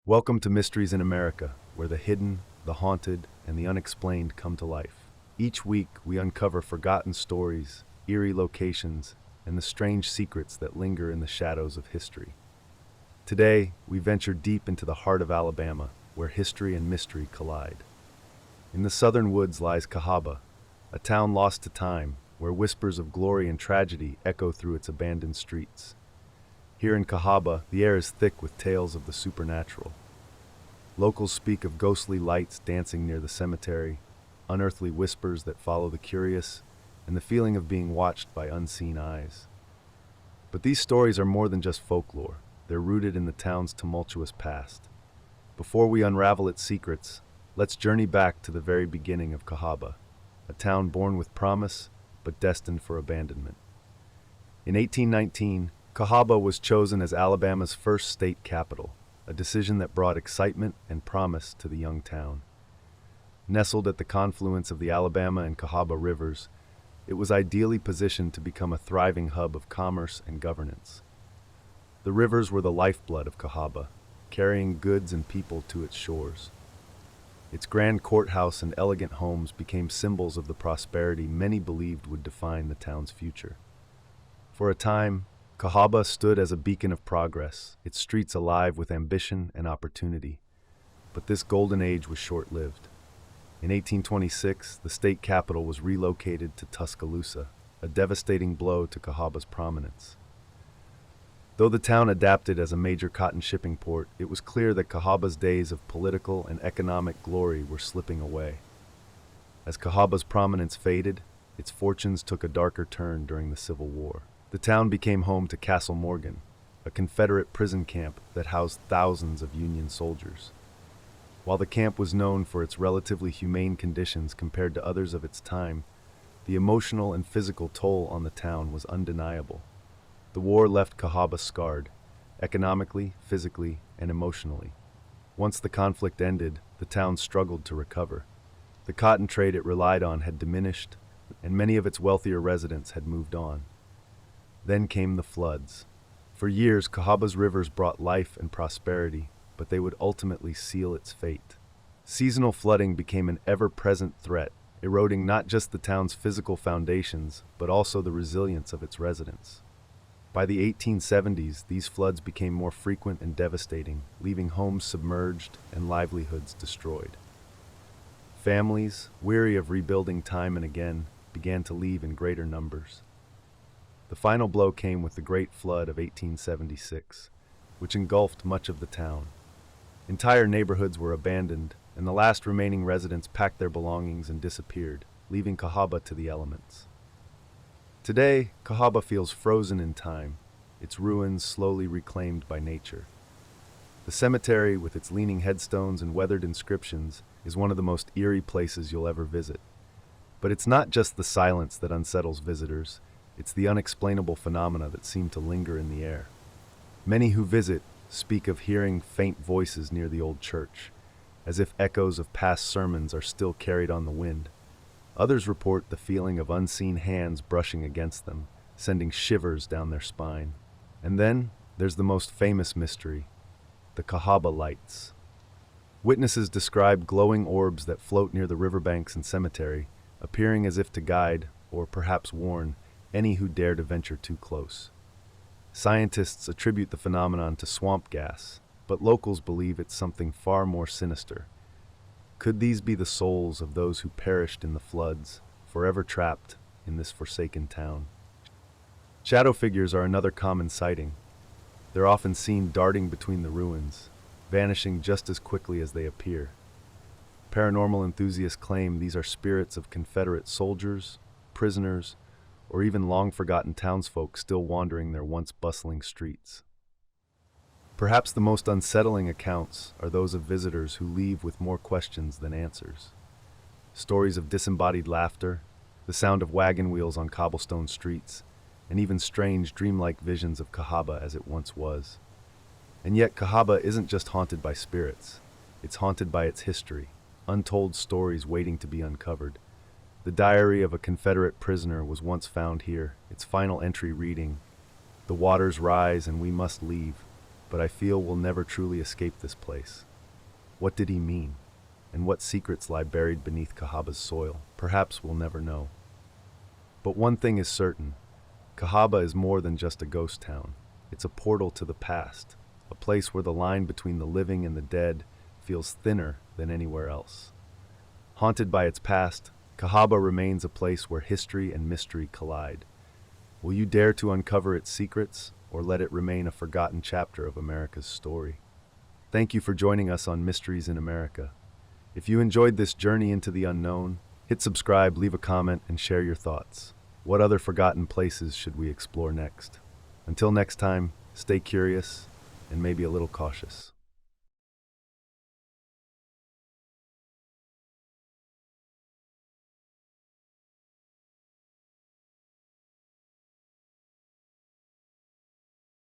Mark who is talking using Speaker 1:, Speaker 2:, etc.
Speaker 1: Welcome to Mysteries in America, where the hidden, the haunted, and the unexplained come to life. Each week, we uncover forgotten stories, eerie locations, and the strange secrets that linger in the shadows of history. Today, we venture deep into the heart of Alabama, where history and mystery collide. In the southern woods lies Cahaba, a town lost to time, where whispers of glory and tragedy echo through its abandoned streets. Here in Cahaba, the air is thick with tales of the supernatural. Locals speak of ghostly lights dancing near the cemetery, unearthly whispers that follow the curious, and the feeling of being watched by unseen eyes. But these stories are more than just folklore. They're rooted in the town's tumultuous past. Before we unravel its secrets, let's journey back to the very beginning of Cahaba, a town born with promise but destined for abandonment. In 1819, Cahaba was chosen as Alabama's first state capital, a decision that brought excitement and promise to the young town. Nestled at the confluence of the Alabama and Cahaba rivers, it was ideally positioned to become a thriving hub of commerce and governance. The rivers were the lifeblood of Cahaba, carrying goods and people to its shores. Its grand courthouse and elegant homes became symbols of the prosperity many believed would define the town's future. For a time, Cahaba stood as a beacon of progress, its streets alive with ambition and opportunity. But this golden age was short-lived. In 1826, the state capital was relocated to Tuscaloosa, a devastating blow to Cahaba's prominence. Though the town adapted as a major cotton shipping port, it was clear that Cahaba's days of political and economic glory were slipping away. As Cahaba's prominence faded, its fortunes took a darker turn during the Civil War. The town became home to Castle Morgan, a Confederate prison camp that housed thousands of Union soldiers. While the camp was known for its relatively humane conditions compared to others of its time, the emotional and physical toll on the town was undeniable. The war left Cahaba scarred, economically, physically, and emotionally. Once the conflict ended, the town struggled to recover. The cotton trade it relied on had diminished, and many of its wealthier residents had moved on. Then came the floods. For years, Cahaba's rivers brought life and prosperity, but they would ultimately seal its fate. Seasonal flooding became an ever-present threat, eroding not just the town's physical foundations, but also the resilience of its residents. By the 1870s, these floods became more frequent and devastating, leaving homes submerged and livelihoods destroyed. Families, weary of rebuilding time and again, began to leave in greater numbers. The final blow came with the Great Flood of 1876, which engulfed much of the town. Entire neighborhoods were abandoned, and the last remaining residents packed their belongings and disappeared, leaving Cahaba to the elements. Today, Cahaba feels frozen in time, its ruins slowly reclaimed by nature. The cemetery, with its leaning headstones and weathered inscriptions, is one of the most eerie places you'll ever visit. But it's not just the silence that unsettles visitors. It's the unexplainable phenomena that seem to linger in the air. Many who visit speak of hearing faint voices near the old church, as if echoes of past sermons are still carried on the wind. Others report the feeling of unseen hands brushing against them, sending shivers down their spine. And then there's the most famous mystery, the Cahaba lights. Witnesses describe glowing orbs that float near the riverbanks and cemetery, appearing as if to guide, or perhaps warn, any who dare to venture too close. Scientists attribute the phenomenon to swamp gas, but locals believe it's something far more sinister. Could these be the souls of those who perished in the floods, forever trapped in this forsaken town? Shadow figures are another common sighting. They're often seen darting between the ruins, vanishing just as quickly as they appear. Paranormal enthusiasts claim these are spirits of Confederate soldiers, prisoners, or even long-forgotten townsfolk still wandering their once bustling streets. Perhaps the most unsettling accounts are those of visitors who leave with more questions than answers. Stories of disembodied laughter, the sound of wagon wheels on cobblestone streets, and even strange, dreamlike visions of Cahaba as it once was. And yet Cahaba isn't just haunted by spirits. It's haunted by its history, untold stories waiting to be uncovered. The diary of a Confederate prisoner was once found here, its final entry reading, "The waters rise and we must leave." but I feel we'll never truly escape this place. What did he mean? And what secrets lie buried beneath Cahaba's soil? Perhaps we'll never know. But one thing is certain, Cahaba is more than just a ghost town. It's a portal to the past, a place where the line between the living and the dead feels thinner than anywhere else. Haunted by its past, Cahaba remains a place where history and mystery collide. Will you dare to uncover its secrets, or let it remain a forgotten chapter of America's story? Thank you for joining us on Mysteries in America. If you enjoyed this journey into the unknown, hit subscribe, leave a comment, and share your thoughts. What other forgotten places should we explore next? Until next time, stay curious and maybe a little cautious.